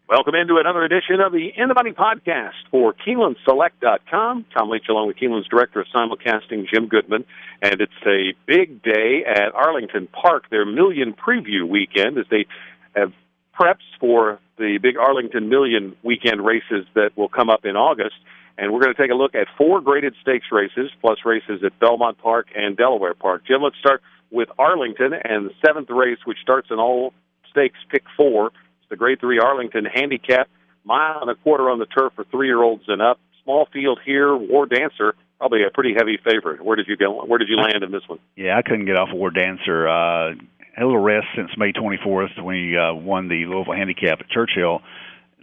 Welcome into another edition of the In the Money podcast for KeenelandSelect.com. Tom Leach along with Keeneland's director of simulcasting, Jim Goodman. And it's a big day at Arlington Park, their Million Preview weekend, as they have preps for the big Arlington Million weekend races that will come up in August. And we're going to take a look at 4 graded stakes races, plus races at Belmont Park and Delaware Park. Jim, let's start with Arlington and the 7th race, which starts in all stakes pick 4. The Grade 3 Arlington Handicap, 1.25 miles on the turf for 3-year-olds and up. Small field here, War Dancer, probably a pretty heavy favorite. Where did you go? Where did you land in this one? Yeah, I couldn't get off of War Dancer. Had a little rest since May 24th when he won the Louisville Handicap at Churchill.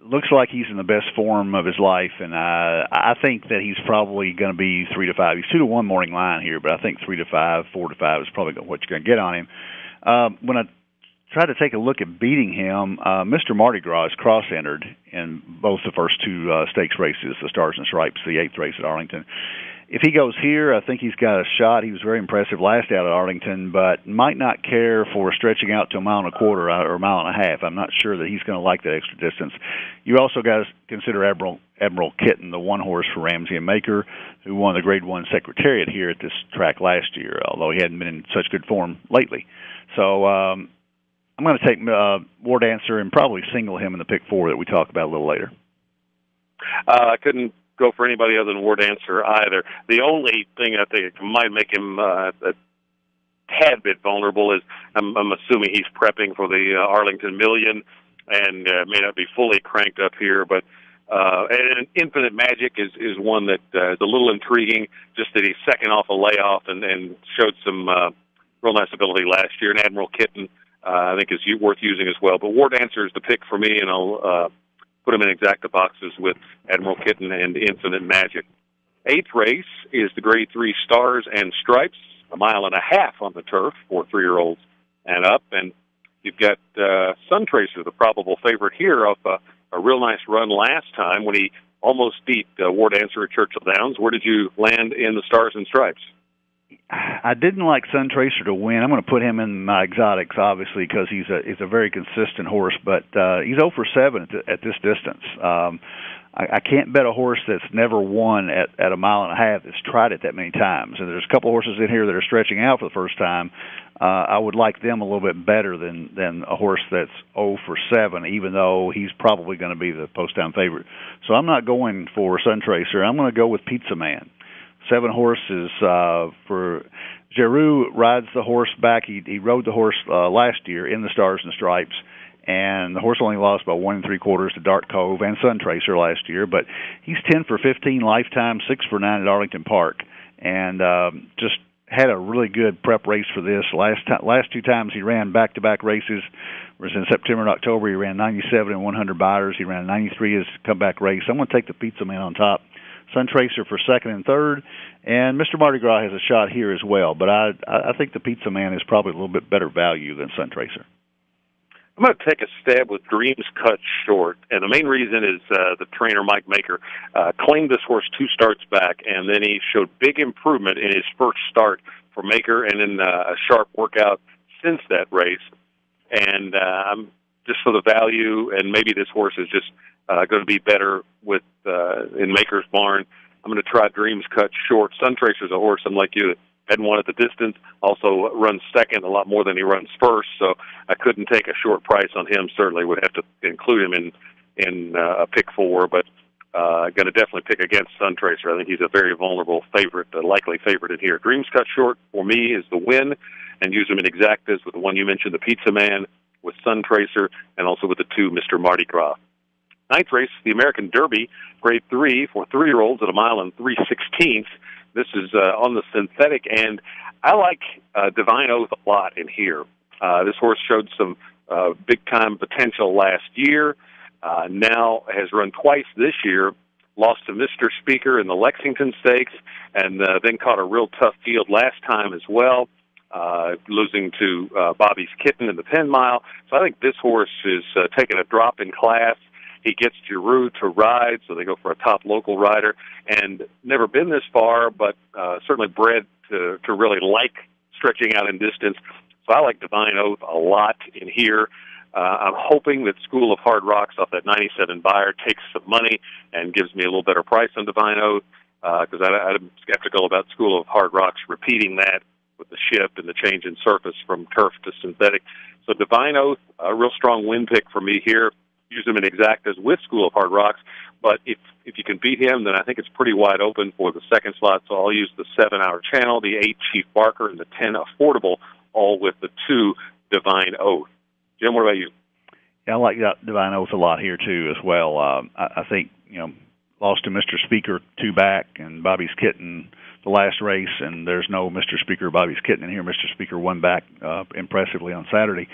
Looks like he's in the best form of his life, and I think that he's probably going to be 3-5. He's 2-1 morning line here, but I think 3-5, 4-5 is probably what you're going to get on him. When I tried to take a look at beating him, Mr. Mardi Gras is cross-entered in both the first 2 stakes races, the Stars and Stripes, the 8th race at Arlington. If he goes here, I think he's got a shot. He was very impressive last out at Arlington, but might not care for stretching out to 1.25 miles or 1.5 miles. I'm not sure that he's going to like that extra distance. You also got to consider Admiral Kitten, the one horse for Ramsey and Maker, who won the Grade 1 Secretariat here at this track last year, although he hadn't been in such good form lately. So I'm going to take War Dancer and probably single him in the pick 4 that we talk about a little later. I couldn't go for anybody other than War Dancer either. The only thing I think might make him a tad bit vulnerable is I'm assuming he's prepping for the Arlington Million and may not be fully cranked up here, but and Infinite Magic is one that is a little intriguing, just that he's second off a layoff and showed some real nice ability last year. And Admiral Kitten, I think is worth using as well. But War Dancer is the pick for me, and I'll put him in exacta boxes with Admiral Kitten and Infinite Magic. 8th race is the Grade 3 Stars and Stripes, 1.5 miles on the turf for 3-year-olds and up. And you've got Sun Tracer, the probable favorite here, off a real nice run last time when he almost beat War Dancer at Churchill Downs. Where did you land in the Stars and Stripes? I didn't like Sun Tracer to win. I'm going to put him in my exotics, obviously, because he's a very consistent horse, but he's 0 for 7 at this distance. I can't bet a horse that's never won at 1.5 miles that's tried it that many times. And there's a couple horses in here that are stretching out for the first time. I would like them a little bit better than a horse that's 0 for 7, even though he's probably going to be the post-down favorite. So I'm not going for Sun Tracer. I'm going to go with Pizza Man. 7 horses for Giroux rides the horse back. He rode the horse last year in the Stars and Stripes, and the horse only lost by 1 3/4 to Dark Cove and Sun Tracer last year. But he's 10 for 15 lifetime, 6 for 9 at Arlington Park, and just had a really good prep race for this. Last 2 times he ran back-to-back races. Was in September and October. He ran 97 and 100 Buyers. He ran 93 as comeback race. I'm going to take the Pizza Man on top. Sun Tracer for 2nd and 3rd, and Mr. Mardi Gras has a shot here as well, but I think the Pizza Man is probably a little bit better value than Sun Tracer. I'm going to take a stab with Dreams Cut Short, and the main reason is the trainer, Mike Maker, claimed this horse 2 starts back, and then he showed big improvement in his first start for Maker and in a sharp workout since that race. And I'm just for the value, and maybe this horse is just going to be better with in Maker's barn. I'm going to try Dreams Cut Short. Sun Tracer's a horse, unlike you, that hadn't won at the distance, also runs second a lot more than he runs first, so I couldn't take a short price on him. Certainly would have to include him in a pick 4, but going to definitely pick against Sun Tracer. I think he's a very vulnerable favorite, a likely favorite in here. Dreams Cut Short, for me, is the win, and use him in exactas with the one you mentioned, the Pizza Man, with Sun Tracer, and also with the 2, Mr. Mardi Gras. 9th race, the American Derby, Grade 3 for 3-year-olds at 1 mile 3/16. This is on the synthetic end. I like Divine Oath a lot in here. This horse showed some big-time potential last year. Now has run twice this year, lost to Mr. Speaker in the Lexington Stakes, and then caught a real tough field last time as well, losing to Bobby's Kitten in the 10 mile. So I think this horse is taking a drop in class. He gets Giroux to ride, so they go for a top local rider, and never been this far, but certainly bred to really like stretching out in distance. So I like Divine Oath a lot in here. I'm hoping that School of Hard Rocks off that 97 buyer takes some money and gives me a little better price on Divine Oath, because I'm skeptical about School of Hard Rocks repeating that with the shift and the change in surface from turf to synthetic. So Divine Oath, a real strong win pick for me here. Use him in exactas with School of Hard Rocks, but if you can beat him, then I think it's pretty wide open for the second slot. So I'll use the 7-Hour Channel, the 8 Chief Barker, and the 10 Affordable, all with the 2 Divine Oath. Jim, what about you? Yeah, I like that Divine Oath a lot here too as well. I think lost to Mr. Speaker 2 back and Bobby's Kitten the last race, and there's no Mr. Speaker Bobby's Kitten in here. Mr. Speaker won back impressively on Saturday.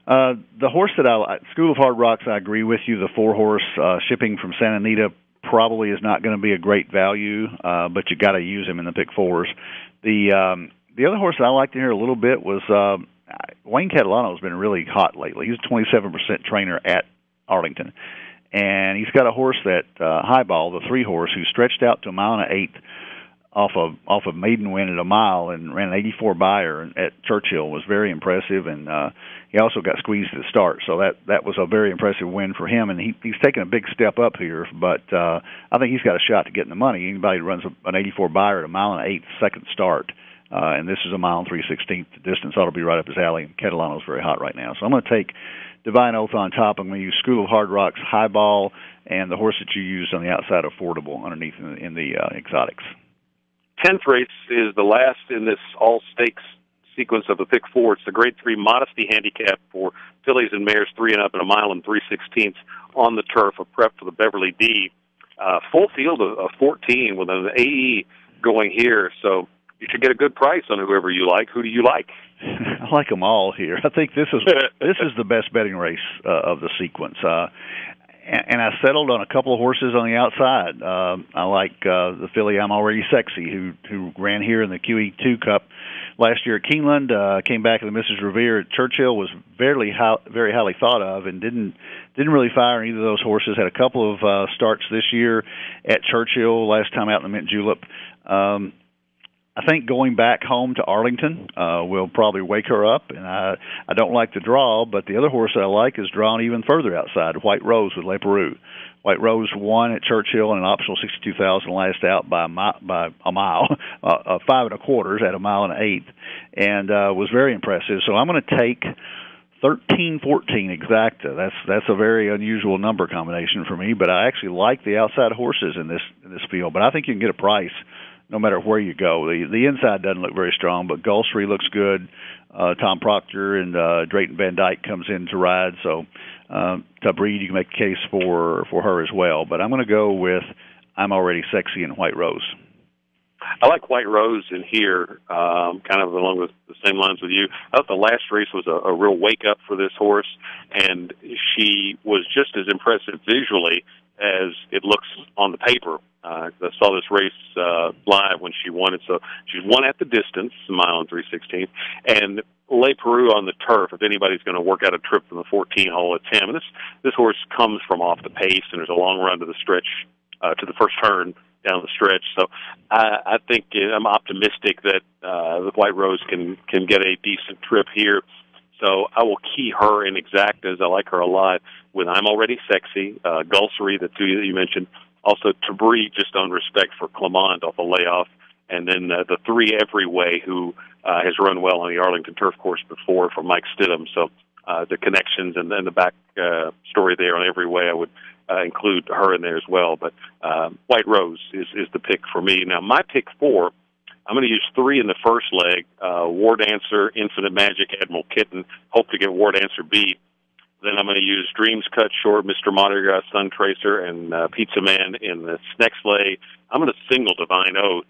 The horse that School of Hard Rocks, I agree with you. The 4-horse shipping from Santa Anita probably is not going to be a great value, but you got to use him in the pick 4s. The other horse that I liked to hear a little bit was Wayne Catalano has been really hot lately. He's a 27% trainer at Arlington, and he's got a horse that Highball, the 3-horse, who stretched out to 1 1/8 off of maiden win at a mile and ran an 84 buyer at Churchill. Was very impressive, and he also got squeezed at the start, so that was a very impressive win for him, and he's taken a big step up here, but I think he's got a shot to get in the money. Anybody who runs an 84 buyer at a 1 1/8 second start, and this is a 1 3/16 distance, ought to be right up his alley, and Catalano's very hot right now. So I'm going to take Divine Oath on top. I'm going to use School of Hard Rocks, Highball, and the horse that you used on the outside, Affordable, underneath in the exotics. 10th race is the last in this all-stakes sequence of the pick 4. It's the Grade 3 Modesty Handicap for fillies and mares 3 and up in a 1 3/16 on the turf, a prep for the Beverly D. Full field of 14 with an AE going here, so you should get a good price on whoever you like. Who do you like? I like them all here. I think this is the best betting race of the sequence. And I settled on a couple of horses on the outside. I like the filly I'm Already Sexy, who ran here in the QE2 Cup last year at Keeneland, came back in the Mrs. Revere at Churchill, was very highly thought of, and didn't really fire in either of those horses. Had a couple of starts this year at Churchill, last time out in the Mint Julep. I think going back home to Arlington will probably wake her up, and I don't like the draw, but the other horse that I like is drawn even further outside, White Rose with Le Peru. White Rose won at Churchill in an optional 62,000 last out by a mile, 5 1/4 at a 1 1/8, and was very impressive. So I'm going to take 13-14 exacta. That's a very unusual number combination for me, but I actually like the outside horses in this field. But I think you can get a price no matter where you go. The inside doesn't look very strong, but Gulfstream looks good. Tom Proctor and Drayton Van Dyke comes in to ride, so to breed, you can make a case for her as well. But I'm going to go with I'm Already Sexy and White Rose. I like White Rose in here, kind of along with the same lines with you. I thought the last race was a real wake-up for this horse, and she was just as impressive visually as it looks on the paper. I saw this race live when she won it. So she's won at the distance, 1 3/16, and Le Peru on the turf. If anybody's going to work out a trip from the 14 hole, it's him. And this horse comes from off the pace, and there's a long run to the stretch, to the first turn down the stretch. So I think I'm optimistic that the White Rose can get a decent trip here. So I will key her in exactas. I like her a lot with I'm Already Sexy, Gulfstream, the 2 that you mentioned. Also, Tabri, just on respect for Clement off a layoff. And then the 3 Everyway, who has run well on the Arlington Turf Course before for Mike Stidham. So the connections and then the back story there on Everyway, I would include her in there as well. But White Rose is the pick for me. Now, my pick 4, I'm going to use 3 in the first leg. War Dancer, Infinite Magic, Admiral Kitten. Hope to get War Dancer beat. Then I'm going to use Dreams Cut Short, Mr. Mardi Gras, Sun Tracer, and Pizza Man in this next leg. I'm going to single Divine Oath,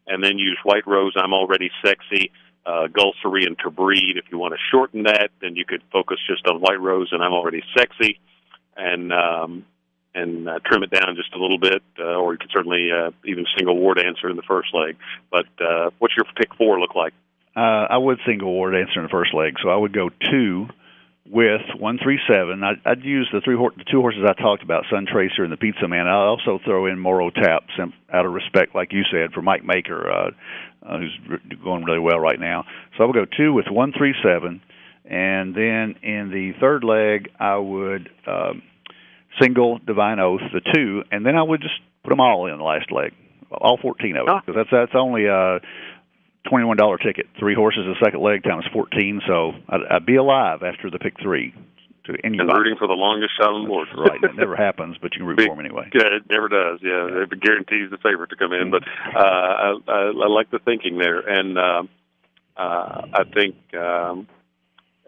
and then use White Rose, I'm Already Sexy, Gulfstream, and Tabreed. If you want to shorten that, then you could focus just on White Rose and I'm Already Sexy, and trim it down just a little bit, or you could certainly even single War Dancer in the first leg. But what's your pick 4 look like? I would single War Dancer in the first leg, so I would go 2 with 1 3 7. I'd use the 2 horses I talked about, Sun Tracer and the Pizza Man. I'll also throw in Moro Tap, out of respect, like you said, for Mike Maker, who's going really well right now. So I would go 2 with 1 3 7, And then in the third leg, I would single Divine Oath, the 2, and then I would just put them all in the last leg, all 14 of it, because that's only a $21 ticket. 3 horses the second leg times 14, so I'd be alive after the pick 3. To anybody. And rooting for the longest shot on the board. Right, that never happens, but you can root for them anyway. Yeah, it never does. Yeah, it guarantees the favorite to come in. But I like the thinking there, and I think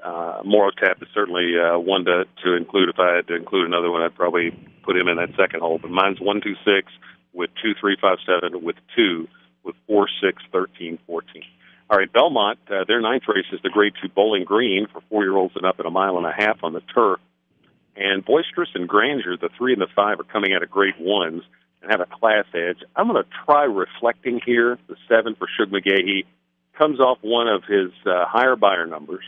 Morotap is certainly one to include. If I had to include another one, I'd probably put him in that second hole. But mine's 1, 2, 6 with 2, 3, 5, 7 with 2 with 4, 6, 13, 14. All right, Belmont, their 9th race is the Grade 2 Bowling Green for 4-year-olds and up at 1.5 miles on the turf. And Boisterous and Grandeur, the 3 and the 5, are coming out of Grade 1s and have a class edge. I'm going to try Reflecting here. The 7 for Shug McGahee comes off one of his higher buyer numbers.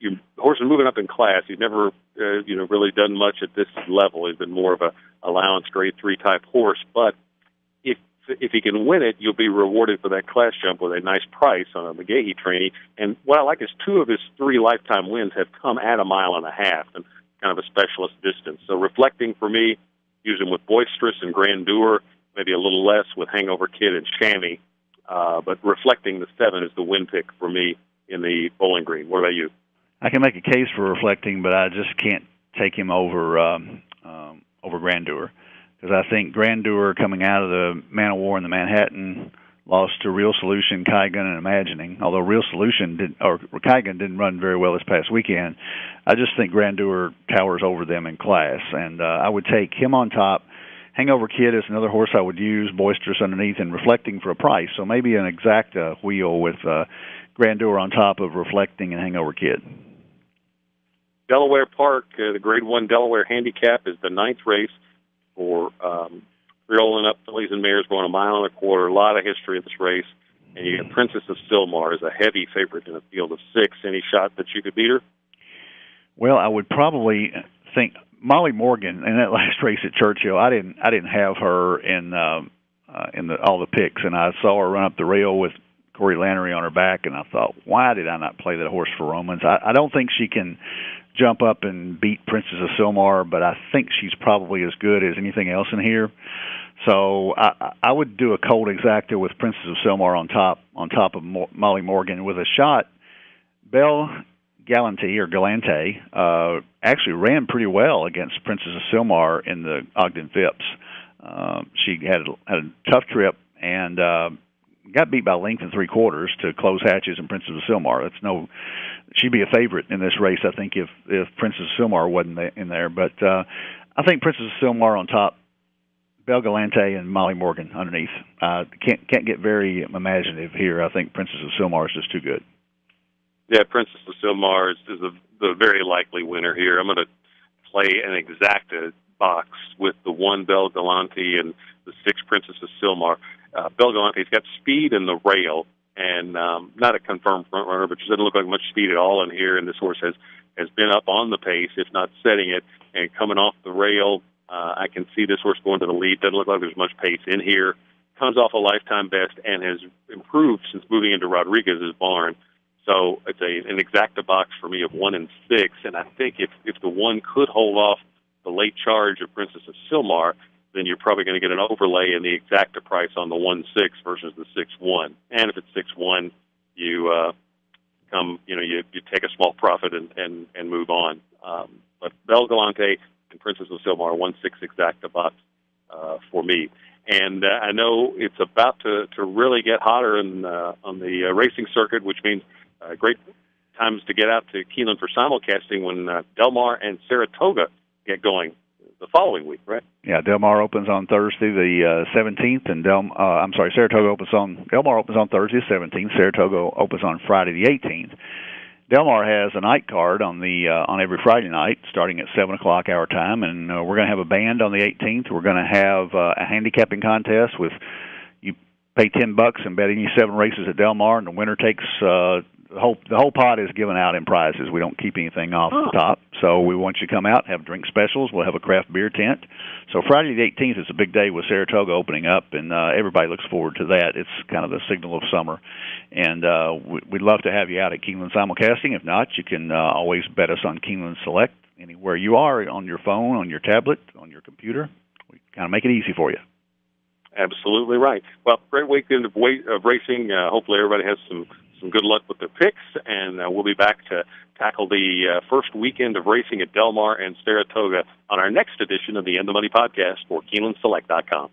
The horse is moving up in class. He's never really done much at this level. He's been more of a allowance Grade 3 type horse. But if he can win it, you'll be rewarded for that class jump with a nice price on a McGahee trainee. And what I like is 2 of his 3 lifetime wins have come at 1.5 miles, and kind of a specialist distance. So Reflecting for me, use him with Boisterous and Grandeur, maybe a little less with Hangover Kid and Chamois. But Reflecting, the 7, is the win pick for me in the Bowling Green. What about you? I can make a case for Reflecting, but I just can't take him over Grandeur. Because I think Grandeur, coming out of the Man of War and the Manhattan, lost to Real Solution, Kaigan, and Imagining. Although Real Solution Kaigan didn't run very well this past weekend, I just think Grandeur towers over them in class, and I would take him on top. Hangover Kid is another horse I would use, Boisterous underneath, and Reflecting for a price. So maybe an exacta wheel with Grandeur on top of Reflecting and Hangover Kid. Delaware Park, the Grade 1 Delaware Handicap is the 9th race for rolling up fillies and mares going 1.25 miles. A lot of history in this race. And you get Princess of Sylmar as a heavy favorite in a field of 6. Any shot that you could beat her? Well, I would probably think Molly Morgan in that last race at Churchill. I didn't have her in all the picks, and I saw her run up the rail with Corey Lannery on her back, and I thought, why did I not play that horse for Romans? I don't think she can jump up and beat Princess of Sylmar, but I think she's probably as good as anything else in here. So I would do a cold exacta with Princess of Sylmar on top of Molly Morgan with a shot. Belle Galante actually ran pretty well against Princess of Sylmar in the Ogden Phipps. She had a tough trip and got beat by a length and 3/4 to close hatches and Princess of Sylmar. She'd be a favorite in this race, I think, if Princess of Sylmar wasn't in there. But I think Princess of Sylmar on top, Belle Galante and Molly Morgan underneath. Can't get very imaginative here. I think Princess of Sylmar is just too good. Yeah, Princess of Sylmar is the very likely winner here. I'm going to play an exacta box with the 1 Belle Galante and the 6 Princess of Sylmar. Belle Galante's got speed in the rail, and not a confirmed front runner, but she doesn't look like much speed at all in here. And this horse has been up on the pace, if not setting it, and coming off the rail. I can see this horse going to the lead. Doesn't look like there's much pace in here. Comes off a lifetime best and has improved since moving into Rodriguez's barn. So it's an exacta box for me of 1 and 6. And I think if the 1 could hold off the late charge of Princess of Sylmar, then you're probably going to get an overlay in the exacta price on the 1-6 versus the 6-1. And if it's 6-1, you take a small profit and move on. But Belle Galante and Princess of Sylmar, 1-6 exacta box for me. And I know it's about to really get hotter on the racing circuit, which means great times to get out to Keeneland for simulcasting when Del Mar and Saratoga get going the following week, right? Yeah, Del Mar opens on Thursday the 17th, and Del Mar opens on Thursday the 17th. Saratoga opens on Friday the 18th. Del Mar has a night card on every Friday night, starting at 7:00 our time, and we're going to have a band on the 18th. We're going to have a handicapping contest with you pay $10 and bet any 7 races at Del Mar, and the winner takes the whole pot is given out in prizes. We don't keep anything off the top. So we want you to come out, have drink specials. We'll have a craft beer tent. So Friday the 18th is a big day with Saratoga opening up, and everybody looks forward to that. It's kind of the signal of summer. And we'd love to have you out at Keeneland simulcasting. If not, you can always bet us on Keeneland Select anywhere you are, on your phone, on your tablet, on your computer. We kind of make it easy for you. Absolutely right. Well, great weekend of racing. Hopefully everybody has some good luck with their picks, and we'll be back to tackle the first weekend of racing at Del Mar and Saratoga on our next edition of the End of Money podcast for KeenelandSelect.com.